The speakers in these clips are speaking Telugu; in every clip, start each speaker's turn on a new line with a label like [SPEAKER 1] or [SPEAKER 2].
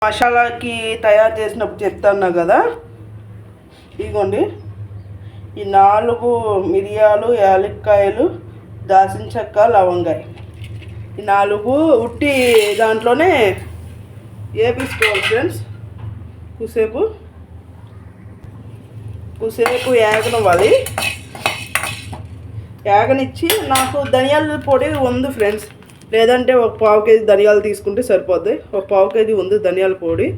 [SPEAKER 1] మసాలాకి తయారు చేసినప్పుడు చెప్తాను కదా, ఇదిగోండి ఈ 4 మిరియాలు, యాలక్కాయలు, దాల్చిన చెక్క, లవంగాయ, ఈ 4 ఉట్టి దాంట్లోనే వేపించుకోవాలి ఫ్రెండ్స్. కుసేపు ఏగనివ్వాలి. ఏగనిచ్చి నాకు ధనియాల పొడి ఉంది ఫ్రెండ్స్, లేదంటే ఒక 1/2 కేజీ ధనియాలు తీసుకుంటే సరిపోద్ది. ఒక 1/2 కేజీ ఉంది ధనియాల పొడి.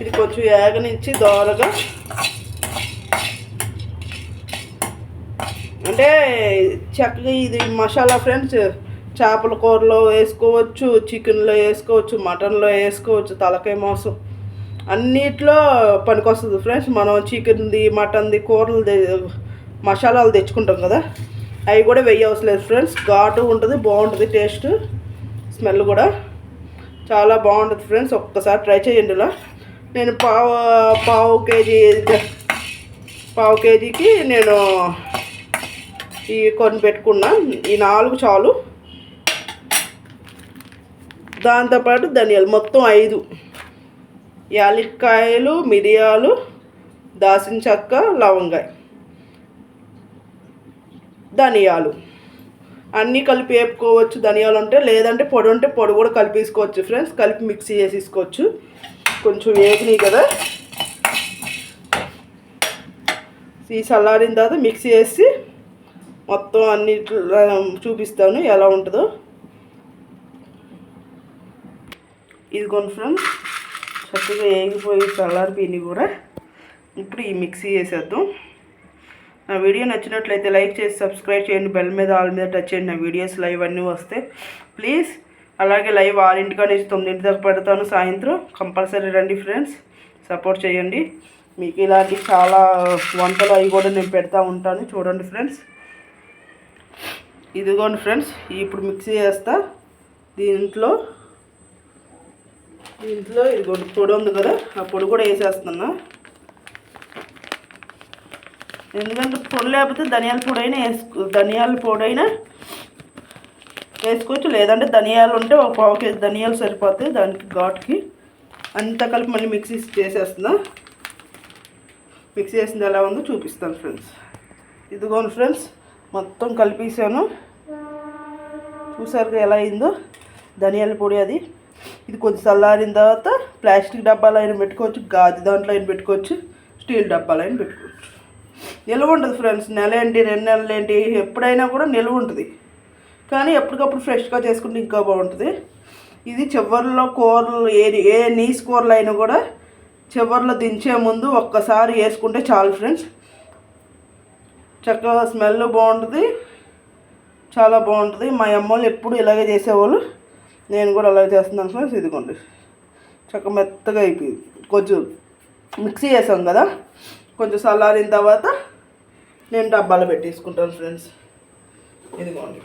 [SPEAKER 1] ఇది కొంచెం ఏగనిచ్చి దోరగా, అంటే చక్కగా ఇది మసాలా ఫ్రెండ్స్ చేపల కూరలో వేసుకోవచ్చు, చికెన్లో వేసుకోవచ్చు, మటన్లో వేసుకోవచ్చు, తలకాయ మాంసం అన్నిట్లో పనికొస్తుంది ఫ్రెండ్స్. మనం చికెన్ది, మటన్ది కూరలు మసాలాలు తెచ్చుకుంటాం కదా, అవి కూడా వేయవసరం లేదు ఫ్రెండ్స్. ఘాటు ఉంటుంది, బాగుంటుంది, టేస్ట్ స్మెల్ కూడా చాలా బాగుంటుంది ఫ్రెండ్స్. ఒక్కసారి ట్రై చేయండి. ఇలా నేను పావు కేజీకి నేను ఈ కొన్ని పెట్టుకున్నా. ఈ 4 చాలు. దాంతోపాటు ధనియాలు మొత్తం 5, యాలక్కాయలు, మిరియాలు, దాల్చిన చెక్క, లవంగాయ, ధనియాలు అన్నీ కలిపి వేపుకోవచ్చు. ధనియాలు ఉంటే, లేదంటే పొడి ఉంటే పొడి కూడా కలిపేసుకోవచ్చు ఫ్రెండ్స్. కలిపి మిక్సీ చేసేసుకోవచ్చు. కొంచెం వేగినాయి కదా, ఈ చల్లారిన తర్వాత మిక్సీ వేసి మొత్తం అన్ని చూపిస్తాను ఎలా ఉంటుందో. ఇదిగోండి ఫ్రెండ్స్, చక్కగా వేగిపోయి చల్లారిపోయి కూడా ఇప్పుడు ఈ మిక్సీ వేసేద్దాం. నా వీడియో నచ్చినట్లయితే లైక్ చేసి సబ్స్క్రైబ్ చేయండి. బెల్ మీద ఆల్ మీద టచ్ చేయండి. నా వీడియోస్ లైవ్ అన్నీ వస్తాయి ప్లీజ్. అలాగే లైవ్ 6 నుంచి 9 దాకా పెడతాను సాయంత్రం. కంపల్సరీ రండి ఫ్రెండ్స్, సపోర్ట్ చేయండి. మీకు ఇలాంటి చాలా వంటలు అవి కూడా నేను పెడతా ఉంటాను, చూడండి ఫ్రెండ్స్. ఇదిగోండి ఫ్రెండ్స్, ఇప్పుడు మిక్సీ చేస్తా. దీంట్లో ఇదిగోండి పొడి ఉంది కదా, ఆ పొడి కూడా వేసేస్తున్నా. ఎందుకంటే పొడి లేకపోతే ధనియాల పొడి అయినా వేసుకోవచ్చు, లేదంటే ధనియాలు ఉంటే ఒక 1/2 కేజీ ధనియాలు సరిపోతాయి దానికి ఘాటుకి. అంతా కలిపి మళ్ళీ మిక్సీ చేసేస్తున్నా. మిక్సీ చేసింది ఎలా ఉందో చూపిస్తాను ఫ్రెండ్స్. ఇదిగోండి ఫ్రెండ్స్, మొత్తం కలిపేసాను. చూసారుగా ఎలా అయిందో ధనియాల పొడి. ఇది కొంచెం చల్లారిన తర్వాత ప్లాస్టిక్ డబ్బాలో అయినా పెట్టుకోవచ్చు, గాజు దాంట్లో అయినా పెట్టుకోవచ్చు, స్టీల్ డబ్బాలో అయినా పెట్టుకోవచ్చు. నిల్వ ఉంటుంది ఫ్రెండ్స్. నెల ఏంటి, 2 నెలలు ఏంటి, ఎప్పుడైనా కూడా నిల్వ ఉంటుంది. కానీ ఎప్పటికప్పుడు ఫ్రెష్గా చేసుకుంటే ఇంకా బాగుంటుంది. ఇది చివరిలో కూరలు ఏ నీసు కూరలు అయినా కూడా చివరిలో దించే ముందు ఒక్కసారి వేసుకుంటే చాలు ఫ్రెండ్స్. చక్కగా స్మెల్ బాగుంటుంది, చాలా బాగుంటుంది. మా అమ్మోళ్ళు ఎప్పుడు ఇలాగే చేసేవాళ్ళు, నేను కూడా అలాగే చేస్తున్నాను ఫ్రెండ్స్. ఇదిగోండి చక్కగా మెత్తగా అయిపోయింది. కొంచెం మిక్సీ చేసాం కదా, కొంచెం చల్లారిన తర్వాత నేను డబ్బాలో పెట్టేసుకుంటాను ఫ్రెండ్స్. ఇదిగోండి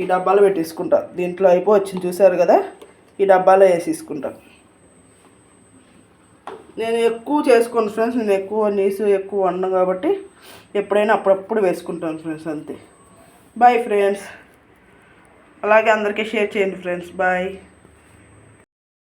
[SPEAKER 1] ఈ డబ్బాలో పెట్టేసుకుంటా. దీంట్లో వచ్చింది చూసారు కదా, ఈ డబ్బాలో వేసేసుకుంటాను. నేను ఎక్కువ చేసుకోను ఫ్రెండ్స్, నేను ఎక్కువ వండను కాబట్టి ఎప్పుడైనా అప్పుడప్పుడు వేసుకుంటాను ఫ్రెండ్స్, అంతే. Boy friends. అలాగే అందరికీ షేర్ చేయండి ఫ్రెండ్స్. బాయ్.